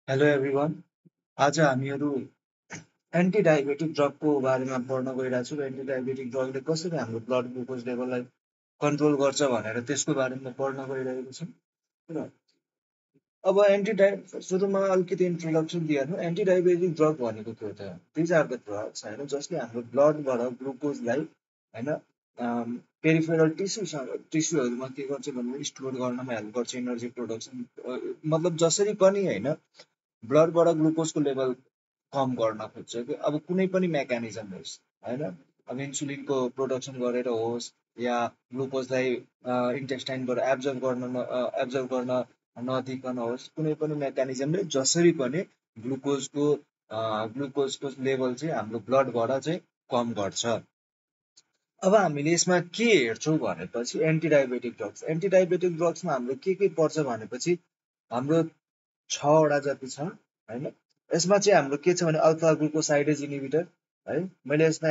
Hello everyone. आज हामीहरू anti diabetic ड्रगको बारेमा पढ्न गइरहेको छौँ। एन्टी डायबेटिक ड्रगले कसरी हाम्रो ब्लड ग्लुकोज लेभललाई कन्ट्रोल गर्छ भनेर त्यसको बारेमा पढ्न गइरहेको छौँ। र अब सुरुमा अलिकति इन्ट्रोडक्सन दिइहाल्नु। एन्टी डायबेटिक ड्रग भनेको के हो त? दिज आर द ड्रग्स होइन, जसले हाम्रो ब्लडबाट ग्लुकोजलाई होइन पेरिफेरल टिस्युहरूमा के गर्छ भने स्टोर गर्नमा हेल्प गर्छ, इनर्जी प्रोडक्सन मतलब जसरी पनि होइन ब्लडबाट ग्लुकोजको लेभल कम गर्न खोज्छ कि अब कुनै पनि मेकानिजम होस् होइन, अब इन्सुलिनको प्रोडक्सन गरेर होस् या ग्लुकोजलाई इन्टेस्टाइनबाट एब्जर्ब गर्न नदिकन होस्, कुनै पनि मेकानिजमले जसरी पनि ग्लुकोजको ग्लुकोजको लेभल चाहिँ हाम्रो ब्लडबाट चाहिँ कम गर्छ। अब हामीले यसमा के हेर्छौँ भनेपछि एन्टी डायबेटिक ड्रग्समा हाम्रो के पर्छ भनेपछि हाम्रो 6वटा जति छ होइन। यसमा चाहिँ हाम्रो के छ भने अल्फा ग्लुकोसाइडेज इनिबिटर है। मैले यसमा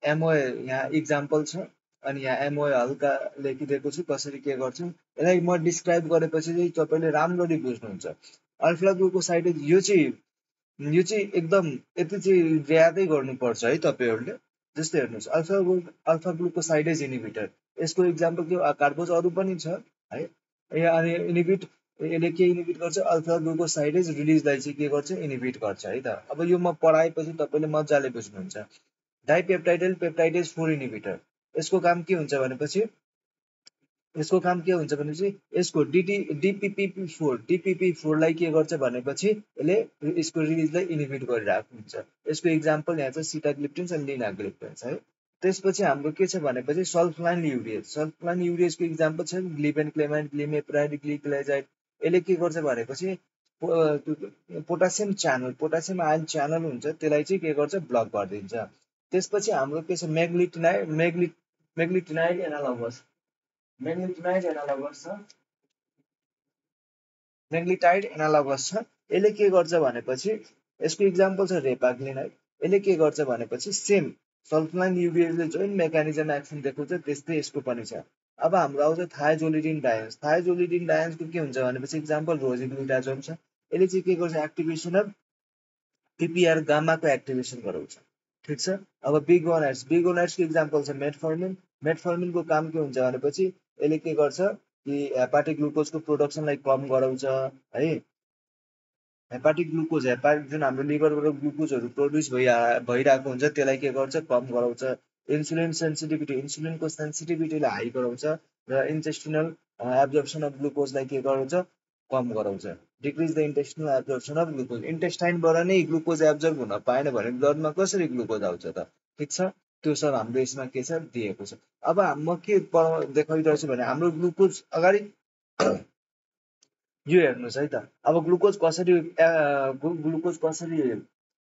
एमओए यहाँ इक्जाम्पल छ अनि यहाँ एमओए हल्का लेखिदिएको छु कसरी के गर्छ। यसलाई म डिस्क्राइब गरेपछि चाहिँ तपाईँले राम्ररी बुझ्नुहुन्छ। अल्फा ग्लुकोसाइडेज यो चाहिँ एकदम यति चाहिँ यादै गर्नुपर्छ है तपाईँहरूले। जस्तै हेर्नुहोस्, अल्फा ग्लुकोसाइडेज इनिबिटर, यसको इक्जाम्पल के कार्बोज अरू पनि छ है। अनि यसले के इनिबिट गर्छ? अल्फा ग्लुकोसाइडेज रिलिजलाई चाहिँ के गर्छ? इनिबिट गर्छ है त। अब यो म पढाएपछि तपाईँले मजाले बुझ्नुहुन्छ। डाइपेप्टाइडेल पेप्टाइडेज 4 इनिबिटर, यसको काम के हुन्छ भनेपछि यसको डिपिपी4 लाई के गर्छ भनेपछि यसले यसको रिलिजलाई इनिबिट गरिरहेको हुन्छ। यसको इक्जाम्पल यहाँ छ सिटाग्लिप्टिन्स अनि लिनाग्लिप्टिन्स है। त्यसपछि हाम्रो के छ भनेपछि सल्फलाइन युरिएजको इक्जाम्पल छ ग्लिबेन क्लेमाइड, ग्लिमेप्राइड, ग्लिक्लेजाइड। यसले के गर्छ भनेपछि पोटासियम आयन च्यानल हुन्छ, त्यसलाई चाहिँ के गर्छ? ब्लक गरिदिन्छ। त्यसपछि हाम्रो के छ? मेग्लिटिनाइड एनालोगस मेग्लिटाइड एनालोगस छ। यसले के गर्छ भनेपछि यसको इक्जाम्पल छ रेपाग्लिनाइड। यसले के गर्छ भनेपछि सेम सल्फलाइन युरिएजले जुन मेकानिजम एक्सन देखाउँछ त्यस्तै यसको पनि छ। अब हाम्रो आउँछ थायोजोलिडिन डायन्सको के हुन्छ भनेपछि इक्जाम्पल रोजिग्लुटाजोन छ। यसले चाहिँ के गर्छ? एक्टिभेसन अफ पिपिआर गामाको एक्टिभेसन गराउँछ। ठिक छ। अब बिगोनाइट्सको इक्जाम्पल छ मेटफर्मिनको काम के हुन्छ भनेपछि यसले के गर्छ कि हेपाटिक ग्लुकोजको प्रोडक्सनलाई कम गराउँछ है। हेपाटिक जुन हाम्रो लिभरबाट ग्लुकोजहरू प्रोड्युस भइरहेको हुन्छ त्यसलाई के गर्छ? कम गराउँछ। इन्सुलिनको सेन्सिटिभिटीलाई हाई गराउँछ र इन्टेस्टिनल एब्जर्प्सन अफ ग्लुकोजलाई के गराउँछ? कम गराउँछ। Decrease the intestinal absorption of glucose, इन्टेस्टाइनबाट नै ग्लुकोज एब्जर्ब हुन पाएन भने ब्लडमा कसरी ग्लुकोज आउँछ त? ठिक छ, त्यो सब हाम्रो यसमा के छ? दिएको छ। अब म के देखाइरहेको छु भने हाम्रो ग्लुकोज अगाडि यो हेर्नुहोस् है त। अब ग्लुकोज कसरी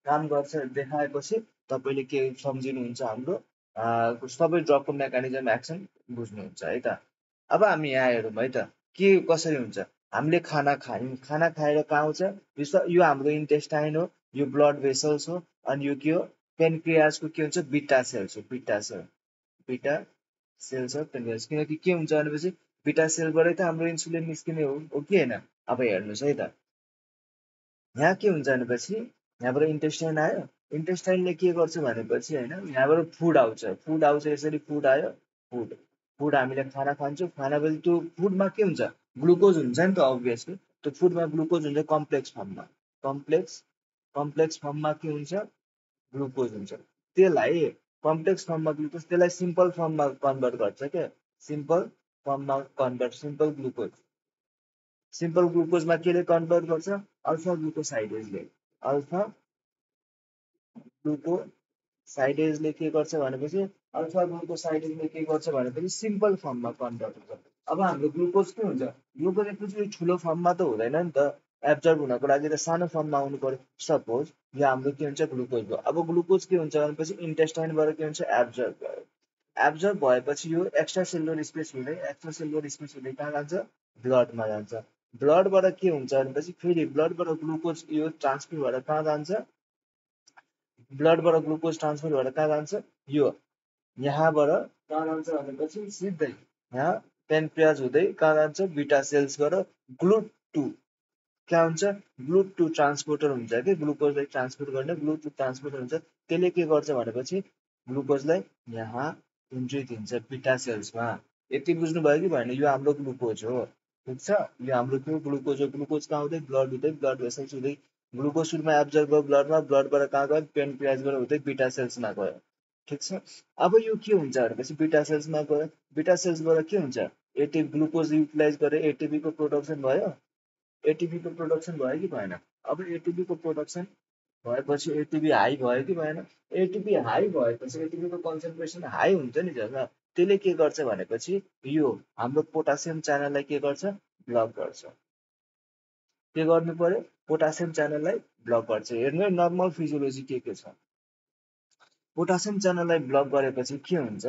काम गर्छ देखाएपछि तपाईँले के सम्झिनुहुन्छ? हाम्रो सबै ड्रगको मेकानिजम एक्सन बुझ्नुहुन्छ है त। अब हामी यहाँ हेरौँ है त के कसरी हुन्छ। हामीले खाना खाएर कहाँ आउँछ? यो हाम्रो इन्टेस्टाइन हो, यो ब्लड भेसल्स हो अनि यो के हो? पेनक्रियाजको के हुन्छ? बिटा सेल्स हो पेनक्रियाज। किनकि के हुन्छ भनेपछि बिटा सेलबाटै त हाम्रो इन्सुलिन निस्किने हो कि होइन? अब हेर्नुहोस् है त, यहाँ के हुन्छ भनेपछि यहाँबाट इन्टेस्टाइन आयो, इन्टेस्टाइनले के गर्छ भनेपछि होइन यहाँबाट फुड आउँछ यसरी फुड आयो, फुड हामीले खाना खान्छौँ। खानापछि त्यो फुडमा के हुन्छ? ग्लुकोज हुन्छ नि त अभियसली। त्यो फुडमा ग्लुकोज हुन्छ कम्प्लेक्स फर्ममा के हुन्छ? ग्लुकोज हुन्छ। त्यसलाई कम्प्लेक्स फर्ममा ग्लुकोज, त्यसलाई सिम्पल फर्ममा कन्भर्ट गर्छ क्या। सिम्पल ग्लुकोजमा केले कन्भर्ट गर्छ? अल्फा ग्लुकोसाइडेजले के गर्छ भनेपछि सिम्पल फर्ममा कन्भर्ट हुन्छ। अब हाम्रो ग्लुकोज के हुन्छ? ग्लुकोज एकचोटि ठुलो फर्ममा त हुँदैन नि त, एब्जर्ब हुनको लागि त सानो फर्ममा आउनु पर्यो। सपोज यो हाम्रो के हुन्छ? ग्लुकोज भयो। अब ग्लुकोज के हुन्छ भनेपछि इन्टेस्टाइनबाट के हुन्छ? एब्जर्ब भएपछि यो एक्स्ट्रा सेलुलर स्पेस हुँदै कहाँ जान्छ? ब्लडमा जान्छ। ब्लडबाट के हुन्छ भनेपछि फेरि ब्लडबाट ग्लुकोज यो ट्रान्सफर भएर कहाँ जान्छ? यो यहाँबाट कहाँ जान्छ भनेपछि सिधै यहाँ पेनक्रियाज हुँदै कहाँ जान्छ? बिटा सेल्सबाट क्या हुन्छ ब्लुटुथ ट्रान्सपोर्टर हुन्छ कि ग्लुकोजलाई ट्रान्सपोर्ट गर्ने ब्लुटुथ ट्रान्सपोर्टर हुन्छ। त्यसले के गर्छ भनेपछि ग्लुकोजलाई यहाँ इन्ट्री दिन्छ बिटा सेल्समा। यति बुझ्नुभयो कि भएन? यो हाम्रो ग्लुकोज हो, ठिक छ। यो हाम्रो के ग्लुकोज हो। ग्लुकोज कहाँ हुँदै ब्लड हुँदै ब्लड भेसल्स हुँदै ग्लुकोज सुरुमा एब्जर्ब भयो ब्लडमा, ब्लडबाट कहाँ गयो पेनक्रियाजबाट हुँदै बिटा सेल्समा गयो, ठिक छ। अब यो के हुन्छ भनेपछि बिटा सेल्समा गयो, बिटा सेल्सबाट के हुन्छ एटिपी ग्लुकोज युटिलाइज गरेर एटिपीको प्रोडक्सन भयो। एटिपीको प्रोडक्सन भयो कि भएन? अब एटिपीको प्रोडक्सन भएपछि एटिपी हाई भयो कि भएन? एटिपी हाई भएपछि एटिपीको कन्सन्ट्रेसन हाई हुन्छ नि जब, त्यसले के गर्छ भनेपछि यो हाम्रो पोटासियम च्यानललाई के गर्छ ब्लक गर्छ। के गर्नु पर्यो पोटासियम च्यानललाई ब्लक गर्छ। हेर्नु नर्मल फिजियोलोजी के छ। पोटासियम च्यानललाई ब्लक गरेपछि के हुन्छ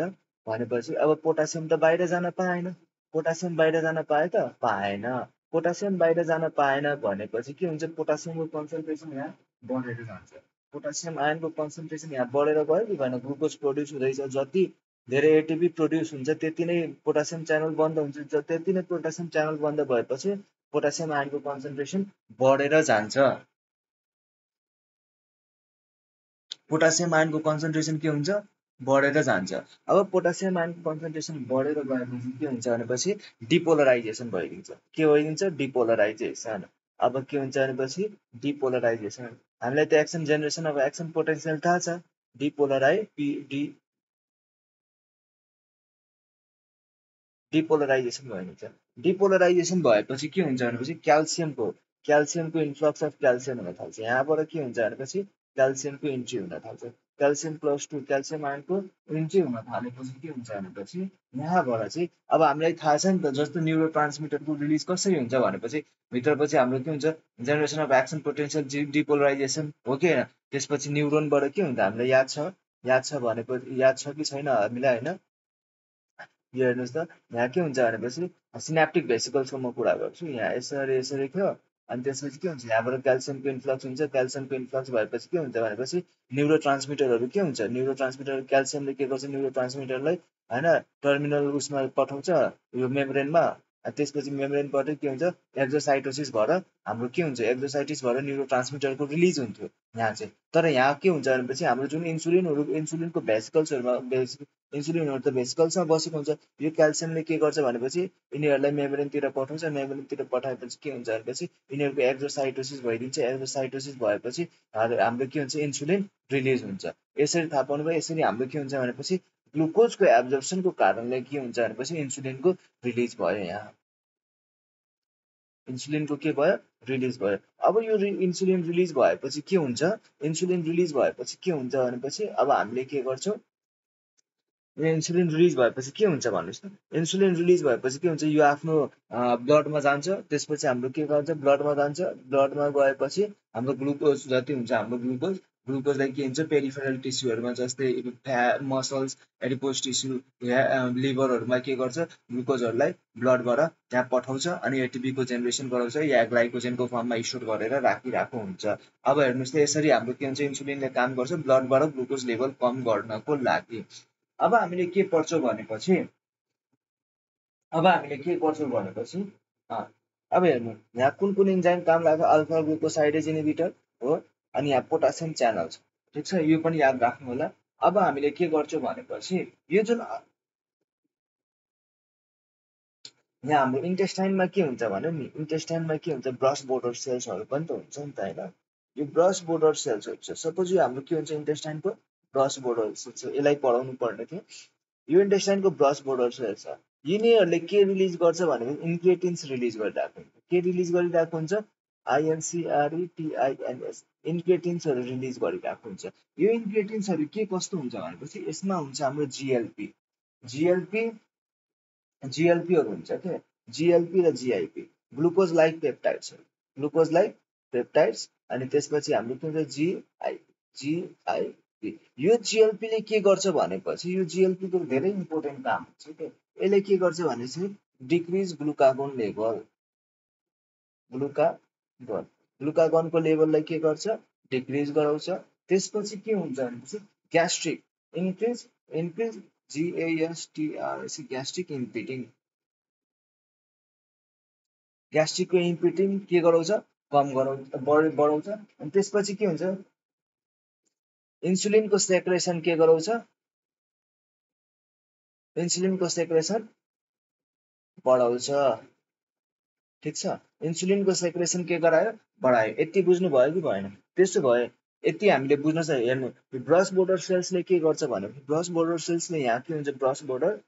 भनेपछि अब पोटासियम त बाहिर जान पाएन। पोटासियम बाहिर जान पाए त पाएन। पोटासियम बाहिर जान पाएन भनेपछि के हुन्छ पोटासियमको कन्सन्ट्रेसन यहाँ बढेर जान्छ। पोटासियम आयनको कन्सन्ट्रेसन यहाँ बढेर गयो कि भएन? ग्लुकोज प्रड्युस हुँदैछ, जति धेरै एटिपी प्रड्युस हुन्छ त्यति नै पोटासियम च्यानल बन्द हुन्छ। त्यति नै पोटासियम च्यानल बन्द भएपछि पोटासियम आयनको कन्सन्ट्रेसन बढेर जान्छ। पोटासियम आयनको कन्सन्ट्रेसन के हुन्छ बढेर जान्छ। अब पोटासियम आयनको कन्सन्ट्रेसन बढेर गएपछि के हुन्छ भनेपछि डिपोलराइजेसन भइदिन्छ। के भइदिन्छ डिपोलराइजेसन। अब के हुन्छ भनेपछि डिपोलराइजेसन। हामीलाई त action generation of action potential थाहा छ। डिपोलराइजेसन भइदिन्छ। डिपोलराइजेसन भएपछि के हुन्छ भनेपछि क्याल्सियमको इन्फ्लक्स अफ क्याल्सियम हुन थाल्छ। यहाँबाट के हुन्छ भनेपछि क्याल्सियमको इन्ट्री हुन थाल्छ। क्याल्सियम प्लस 2 क्याल्सियम आयनको इन्ट्री हुन थालेपछि के हुन्छ भनेपछि यहाँबाट चाहिँ अब हामीलाई थाहा छ नि त जस्तो न्युरो ट्रान्समिटरको रिलिज कसरी हुन्छ भनेपछि भित्रपछि हाम्रो के हुन्छ जेनेरेसन अफ एक्सन पोटेन्सियल डिपोलराइजेसन हो कि होइन। त्यसपछि न्युरोनबाट के हुन्छ हामीलाई याद छ भनेपछि याद छ कि छैन हामीलाई होइन। यो हेर्नुहोस् त यहाँ के हुन्छ भनेपछि सिनाप्टिक भेसिकल्सको म कुरा गर्छु। यहाँ यसरी थियो अनि त्यसपछि के हुन्छ यहाँबाट क्याल्सियमको इन्फ्लक्स हुन्छ। क्याल्सियमको इन्फ्लक्स भएपछि के हुन्छ भनेपछि न्युरो ट्रान्समिटरहरू के हुन्छ न्युरो ट्रान्समिटर क्याल्सियमले के गर्छ न्युरो ट्रान्समिटरलाई होइन टर्मिनल उसमा पठाउँछ यो मेम्ब्रेनमा। त्यसपछि मेम्ब्रेनबाट के हुन्छ एक्जोसाइटोसिस भएर हाम्रो के हुन्छ एक्जोसाइटिस भएर न्युरो ट्रान्समिटरको रिलिज हुन्थ्यो यहाँ चाहिँ। तर यहाँ के हुन्छ भनेपछि हाम्रो जुन इन्सुलिनको भेसिकल्सहरूमा इन्सुलिनहरू त भेसिकल्समा बसेको हुन्छ। यो क्याल्सियमले के गर्छ भनेपछि यिनीहरूलाई मेम्ब्रेनतिर पठाउँछ। मेम्ब्रेनतिर पठाएपछि के हुन्छ भनेपछि यिनीहरूको एक्जोसाइटोसिस भइदिन्छ। एक्जोसाइटोसिस भएपछि हाम्रो के हुन्छ इन्सुलिन रिलिज हुन्छ। यसरी थाहा पाउनु भयो। यसरी हाम्रो के हुन्छ भनेपछि ग्लुकोजको एब्जर्प्सनको कारणले के हुन्छ भनेपछि इन्सुलिनको रिलिज भयो। यहाँ इन्सुलिनको के भयो रिलिज भयो। अब यो इन्सुलिन रिलिज भएपछि के हुन्छ इन्सुलिन रिलिज भएपछि के हुन्छ भनेपछि अब हामीले के गर्छौँ इन्सुलिन रिलिज भएपछि के हुन्छ भन्नुहोस् त। इन्सुलिन रिलिज भएपछि के हुन्छ यो आफ्नो ब्लडमा जान्छ। त्यसपछि हाम्रो के गर्छ ब्लडमा जान्छ। ब्लडमा गएपछि हाम्रो ग्लुकोज जति हुन्छ हाम्रो ग्लुकोजलाई के हुन्छ पेरिफेरल टिस्युहरूमा जस्तै मसल्स एडिपोज टिस्यु लिभरहरूमा के गर्छ ग्लुकोजहरूलाई ब्लडबाट त्यहाँ पठाउँछ अनि एटिपीको जेनेरेसन गराउँछ या ग्लाइकोजेनको फर्ममा स्टोर गरेर राखिरहेको हुन्छ। अब हेर्नुहोस् त यसरी हाम्रो के हुन्छ इन्सुलिनले काम गर्छ ब्लडबाट ग्लुकोज लेभल कम गर्नको लागि। अब हामीले के पढ्छौँ भनेपछि अब हेर्नु यहाँ कुन इन्जाइम काम लाग्छ अल्फा ग्लुकोसाइडेज इन्हिबिटर हो अनि यहाँ पोटासियम च्यानल छ, ठिक छ। यो पनि याद राख्नु होला। अब हामीले के गर्छौँ भनेपछि यो जुन यहाँ हाम्रो इन्टेस्टाइनमा के हुन्छ भने नि इन्टेस्टाइनमा के हुन्छ ब्रस बोर्डर सेल्सहरू पनि त हुन्छ नि त होइन। यो ब्रस बोर्डर सेल्सहरू छ। सपोज यो हाम्रो के हुन्छ इन्टेस्टाइनको ब्रस बोर्डर सेल्स यसलाई पढाउनु पर्ने थियो। यो इन्टेस्टाइनको ब्रस बोर्डर सेल छ। यिनीहरूले के रिलिज गर्छ भने इन्क्रेटिन्स रिलिज गरिरहेको हुन्छ। के रिलिज गरिरहेको हुन्छ INCRETINS इन्क्रेटिन्सहरू रिलिज गरिरहेको हुन्छ। यो इन्क्रेटिन्सहरू के कस्तो हुन्छ भनेपछि यसमा हुन्छ हाम्रो जिएलपीहरू हुन्छ के जिएलपी र जिआइपी ग्लुकोज लाइक पेप्टाइड्स अनि त्यसपछि हाम्रो के हुन्छ जिआइपी। यो जिएलपीले के गर्छ भनेपछि यो जिएलपीको धेरै इम्पोर्टेन्ट काम हुन्छ के। यसले के गर्छ भनेपछि डिक्रिज ग्लुकागोन लेभल ग्लुकागोनको लेभललाई के गर्छ डिक्रिज गराउँछ। त्यसपछि के हुन्छ भनेपछि ग्यास्ट्रिक इन्क्रिज GASTRC ग्यास्ट्रिक इम्पिटिङ ग्यास्ट्रिकको इम्पिटिङ के गराउँछ कम बढाउँछ। अनि त्यसपछि के हुन्छ, इन्सुलिनको सेक्रेसन के गराउँछ, इन्सुलिनको सेक्रेसन बढाउँछ। ठिक छ, इन्सुलिनको सेक्रेसन के गरायो, बढायो। यति बुझ्नु भयो कि भएन? त्यसो भए यति हामीले बुझ्न छ। हेर्नु, ब्रस बोर्डर सेल्सले के गर्छ भने, ब्रस बोर्डर सेल्सले यहाँ के हुन्छ, ब्रस बोर्डर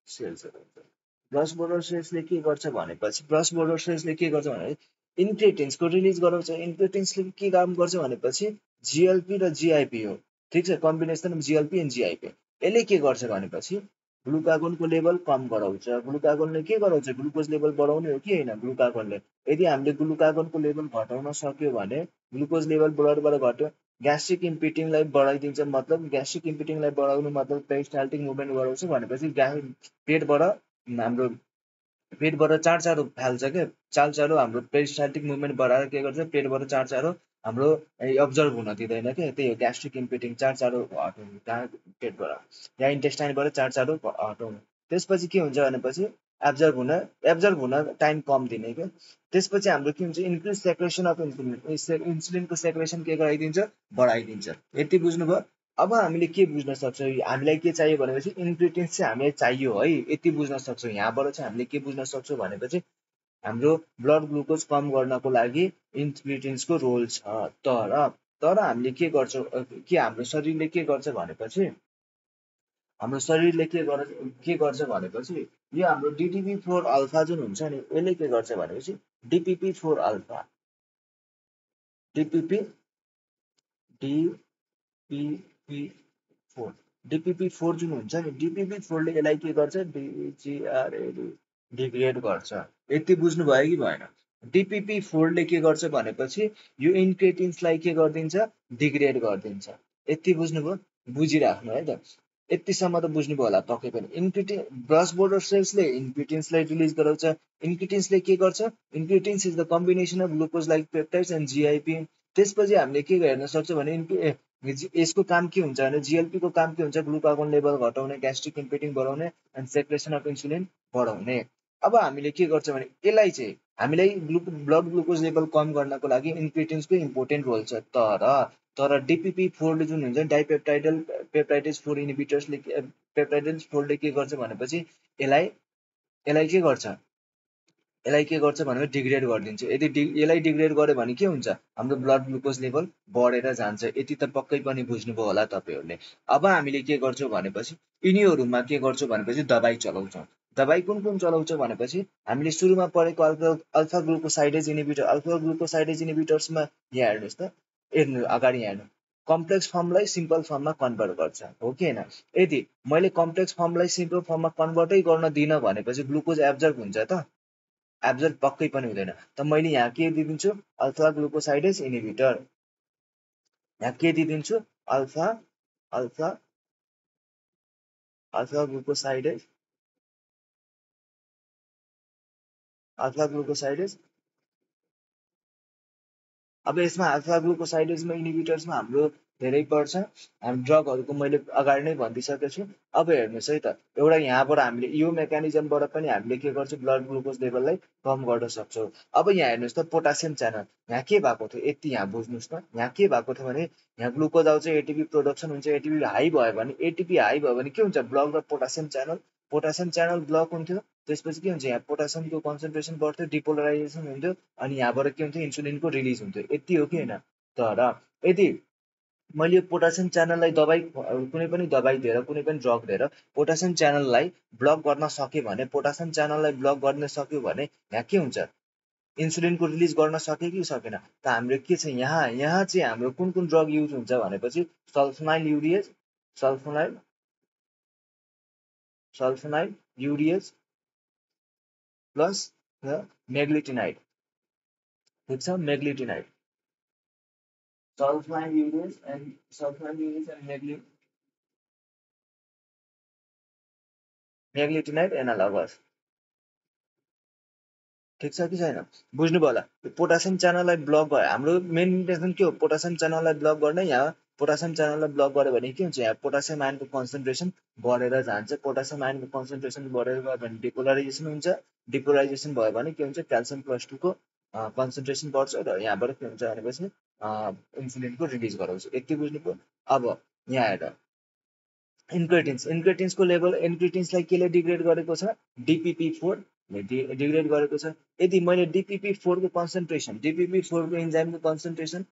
सेल्सहरू हुन्छ। ब्रस बोर्डर सेल्सले के गर्छ भनेपछि, ब्रस बोर्डर सेल्सले के गर्छ भने इन्क्रेटिन्सको रिलिज गराउँछ। इन्क्रेटिन्सले के काम गर्छ भनेपछि जिएलपी र जिआइपी हो। ठिक छ, कम्बिनेसन अफ जिएलपी एन्ड जिआइपी। यसले के गर्छ भनेपछि ग्लुकागोनको लेभल कम गराउँछ। ग्लुकागोनले के गराउँछ, ग्लुकोज लेभल बढाउने हो कि होइन ग्लुकागोनले। यदि हामीले ग्लुकागोनको लेभल घटाउन सक्यो भने, ग्लुकोज लेभल ब्लडबाट घट्यो, ग्यास्ट्रिक इम्पिटिङलाई बढाइदिन्छ। मतलब ग्यास्ट्रिक इम्पिटिङलाई बढाउनु मतलब पेरिस्टाल्टिक मुभमेन्ट गराउँछ भनेपछि पेटबाट हाम्रो पेटबाट चाँडो फाल्छ क्या, चाँडो हाम्रो पेरिस्टाल्टिक मुभमेन्ट बढाएर के गर्छ, पेटबाट चाँडो हाम्रो अब्जर्भ हुन दिँदैन क्या। त्यही हो ग्यास्ट्रिक इम्पिटिङ, चाँडो हटाउनु पेटबाट या इन्टेस्टाइनबाट चाँडो हटाउनु। त्यसपछि के हुन्छ भनेपछि एब्जर्भ हुन टाइम कम दिने क्या। त्यसपछि हाम्रो के हुन्छ, इन्क्रिज सेक्रेसन अफ इन्सुलिन। इन्सुलिनको सेक्रेसन के गराइदिन्छ, बढाइदिन्छ। यति बुझ्नुभयो? अब हामीले के बुझ्न सक्छौँ, हामीलाई के चाहियो भनेपछि इन्ग्रिडियन्ट्स चाहिँ हामीलाई चाहियो है, यति बुझ्न सक्छौँ। यहाँबाट चाहिँ हामीले के बुझ्न सक्छौँ भनेपछि हाम्रो ब्लड ग्लुकोज कम गर्नको लागि इन्ग्रिडियन्ट्सको रोल छ। तर हामीले के गर्छौँ, कि हाम्रो शरीरले के गर्छ भनेपछि, हाम्रो शरीरले के गर्छ भनेपछि यो हाम्रो DPP-4 अल्फा जुन हुन्छ नि, यसले के गर्छ भनेपछि DPP-4 अल्फा, DPP-4 जुन हुन्छ नि, DPP-4ले यसलाई के गर्छ, डिग्रेड गर्छ। यति बुझ्नु भयो कि भएन? DPP-4ले के गर्छ भनेपछि यो इन्क्रेटिन्सलाई के गरिदिन्छ, डिग्रेड गरिदिन्छ। यति बुझ्नुभयो? बुझिराख्नु है त, यतिसम्म त बुझ्नुभयो होला पक्कै पनि। ब्रस बोर्डर सेल्सले इन्क्रेटिन्सलाई रिलिज गराउँछ। इन्क्रेटिन्सले के गर्छ, incretins is the combination of glucose like peptides and GIP. त्यसपछि हामीले के हेर्न सक्छौँ भने यसको काम के हुन्छ भने, जिएलपीको काम के हुन्छ, ग्लुकागोन लेभल घटाउने, ग्यास्ट्रिक इम्पिटिङ बढाउने एन्ड सेक्रेसन अफ इन्सुलिन बढाउने। अब हामीले के गर्छ भने यसलाई चाहिँ हामीलाई ब्लड ग्लुकोज लेभल कम गर्नको लागि इन्क्रेटिन्सको इम्पोर्टेन्ट रोल छ। तर DPP-4ले जुन हुन्छ, पेप्टाइडेज 4 इन्हिबिटर्सले पेप्टाइडेज 4ले के गर्छ भनेपछि यसलाई के गर्छ भने डिग्रेड गरिदिन्छ। यदि यसलाई डिग्रेड गर्यो भने के हुन्छ, हाम्रो ब्लड ग्लुकोज लेभल बढेर जान्छ। यति त पक्कै पनि बुझ्नुभयो होला तपाईँहरूले। अब हामीले के गर्छौँ भनेपछि यिनीहरूमा के गर्छौँ भनेपछि दबाई चलाउँछौँ। दबाई कुन चलाउँछ भनेपछि हामीले सुरुमा पढेको अल्फा ग्लुकोसाइडेज इन्हिबिटर। अल्फा ग्लुकोसाइडेज इन्हिबिटर्समा यहाँ हेर्नुहोस् त, अगाडि यहाँ हेर्नु, कम्प्लेक्स फर्मलाई सिम्पल फर्ममा कन्भर्ट गर्छ, हो कि होइन? यदि मैले कम्प्लेक्स फर्मलाई सिम्पल फर्ममा कन्भर्टै गर्न दिनँ भनेपछि ग्लुकोज एब्जर्ब हुन्छ त? एब्जर्ब पक्कै पनि हुँदैन। त मैले यहाँ के दिइदिन्छु, अल्फा ग्लुकोसाइडेज इन्हिबिटर। यहाँ के दिइदिन्छु, अल्फा ग्लुकोसाइडेज। अब यसमा अल्फा ग्लुकोसाइडेजमा इन्हिबिटर्समा हाम्रो धेरै पर्छ। हामी ड्रगहरूको मैले अगाडि नै भनिदिइसकेको छु। अब हेर्नुहोस् है त, एउटा यहाँबाट हामीले यो मेकानिजमबाट पनि हामीले के गर्छौँ, ब्लड ग्लुकोज लेभललाई कम गर्न सक्छौँ। अब यहाँ हेर्नुहोस् त, पोटासियम च्यानल यहाँ के भएको थियो, यति यहाँ बुझ्नुहोस् त। यहाँ के भएको थियो भने यहाँ ग्लुकोज आउँछ, एटिपी प्रोडक्सन हुन्छ। एटिपी हाई भयो भने के हुन्छ, ब्लक र पोटासियम च्यानल ब्लक हुन्थ्यो। त्यसपछि के हुन्छ, यहाँ पोटासियमको कन्सन्ट्रेसन बढ्थ्यो, डिपोलराइजेसन हुन्थ्यो, अनि यहाँबाट के हुन्थ्यो, इन्सुलिनको रिलिज हुन्थ्यो। यति हो कि होइन? तर यदि मैले यो पोटासियम च्यानललाई कुनै पनि दबाई दिएर, कुनै पनि ड्रग दिएर पोटासियम च्यानललाई ब्लक गर्न सक्यो भने, पोटासियम च्यानललाई ब्लक गर्न सक्यो भने यहाँ के हुन्छ, इन्सुलिनको रिलिज गर्न सक्यो कि सकेन? त हाम्रो के छ, यहाँ चाहिँ हाम्रो कुन ड्रग युज हुन्छ भनेपछि सल्फोनाइल युरिएज प्लस मेग्लिटिनाइड। ठिक छ, मेग्लिटिनाइड, सल्फोनाइल युरिएज एन्ड मेग्लिटिनाइड एनालगस। ठिक छ कि छैन? बुझ्नुभयो होला? पोटासियम च्यानललाई ब्लक भयो, हाम्रो मेन इन्टेन्सन के हो, पोटासियम च्यानललाई ब्लक गर्ने। यहाँ पोटासियम च्यानललाई ब्लक गर्यो भने के हुन्छ, यहाँ पोटासियम आयनको कन्सन्ट्रेसन बढेर जान्छ। पोटासियम आयनको कन्सन्ट्रेसन बढेर गयो भने डिपोलराइजेसन हुन्छ। डिपोलराइजेसन भयो भने के हुन्छ, क्याल्सियम +2 को कन्सन्ट्रेसन बढ्छ र यहाँबाट के हुन्छ भनेपछि इन्सुलिनको रिलिज गराउँछ। यति बुझ्नु पर्यो। अब यहाँ हेर इन्क्रेटिन्सको लेभल, इन्क्रेटिन्सलाई केले डिग्रेड गरेको छ, DPP4 डिग्रेड गरेको छ। यदि मैले DPP4 को कन्सन्ट्रेसन, DPP4 को इन्जाइमको कन्सन्ट्रेसन